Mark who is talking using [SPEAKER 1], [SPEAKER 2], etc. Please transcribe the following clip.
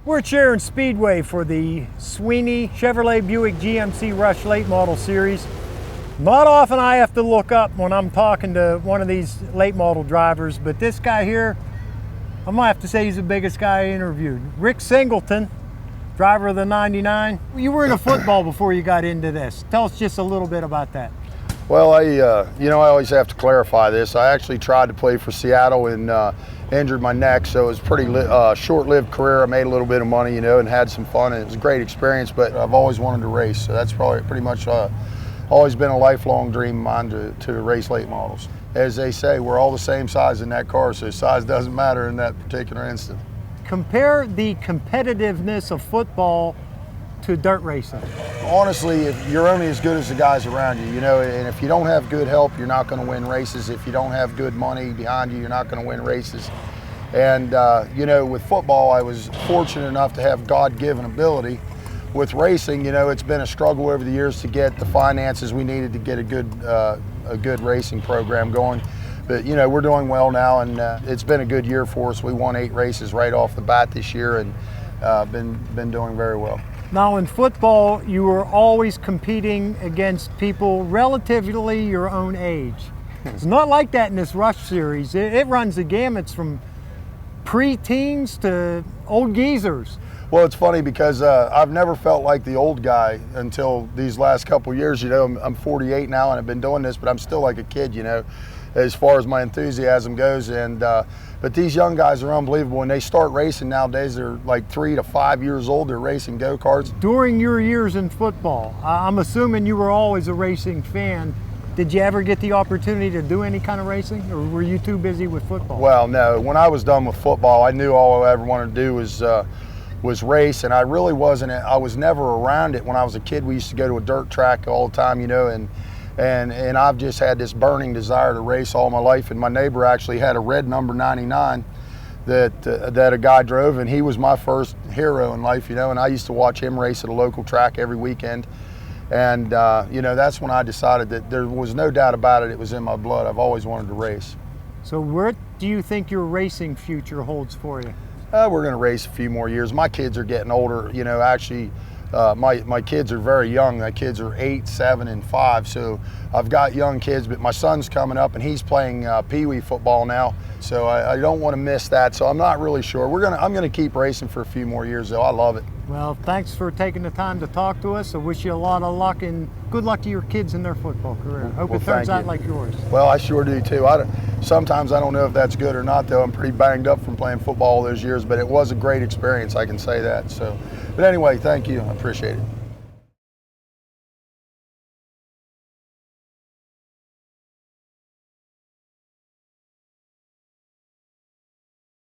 [SPEAKER 1] We're at Sharon Speedway for the Sweeney Chevrolet Buick GMC Rush Late Model Series. Not often I have to look up when I'm talking to one of these late model drivers, but this guy here, I might have to say he's the biggest guy I interviewed. Rick Singleton, driver of the 99. You were into football before you got into this. Tell us just a little bit about that.
[SPEAKER 2] Well, I always have to clarify this. I actually tried to play for Seattle and injured my neck, so it was a pretty short-lived career. I made a little bit of money, and had some fun, and it was a great experience, but I've always wanted to race, so that's probably pretty much always been a lifelong dream of mine to race late models. As they say, we're all the same size in that car, so size doesn't matter in that particular instant.
[SPEAKER 1] Compare the competitiveness of football to dirt racing.
[SPEAKER 2] Honestly, if you're only as good as the guys around you, and if you don't have good help, you're not going to win races. If you don't have good money behind you, you're not going to win races. And, with football, I was fortunate enough to have God-given ability. With racing, it's been a struggle over the years to get the finances we needed to get a good racing program going. But, we're doing well now, and it's been a good year for us. We won 8 races right off the bat this year, and been doing very well.
[SPEAKER 1] Now in football, you were always competing against people relatively your own age. It's not like that in this Rush series. It runs the gamuts from pre-teens to old geezers.
[SPEAKER 2] Well, it's funny because I've never felt like the old guy until these last couple of years. I'm 48 now and I've been doing this, but I'm still like a kid, as far as my enthusiasm goes. And but these young guys are unbelievable. When they start racing nowadays, they're like 3 to 5 years old. They're racing go-karts.
[SPEAKER 1] During your years in football, I'm assuming you were always a racing fan. Did you ever get the opportunity to do any kind of racing, or were you too busy with football?
[SPEAKER 2] Well, no. When I was done with football, I knew all I ever wanted to do was race, and I really wasn't. I was never around it. When I was a kid, we used to go to a dirt track all the time, and I've just had this burning desire to race all my life. And my neighbor actually had a red number 99 that a guy drove, and he was my first hero in life, and I used to watch him race at a local track every weekend. And that's when I decided that there was no doubt about it. It was in my blood. I've always wanted to race.
[SPEAKER 1] So what do you think your racing future holds for you?
[SPEAKER 2] We're going to race a few more years. My kids are getting older. Actually, my kids are very young. My kids are 8, 7, and 5. So I've got young kids, but my son's coming up and he's playing Pee-wee football now. So I don't want to miss that. So I'm not really sure. I'm going to keep racing for a few more years, though. I love it.
[SPEAKER 1] Well, thanks for taking the time to talk to us. I wish you a lot of luck and good luck to your kids in their football career. Hope it turns out like yours.
[SPEAKER 2] Well, I sure do too. Sometimes I don't know if that's good or not, though. I'm pretty banged up from playing football all those years, but it was a great experience, I can say that. But anyway, thank you. I appreciate it.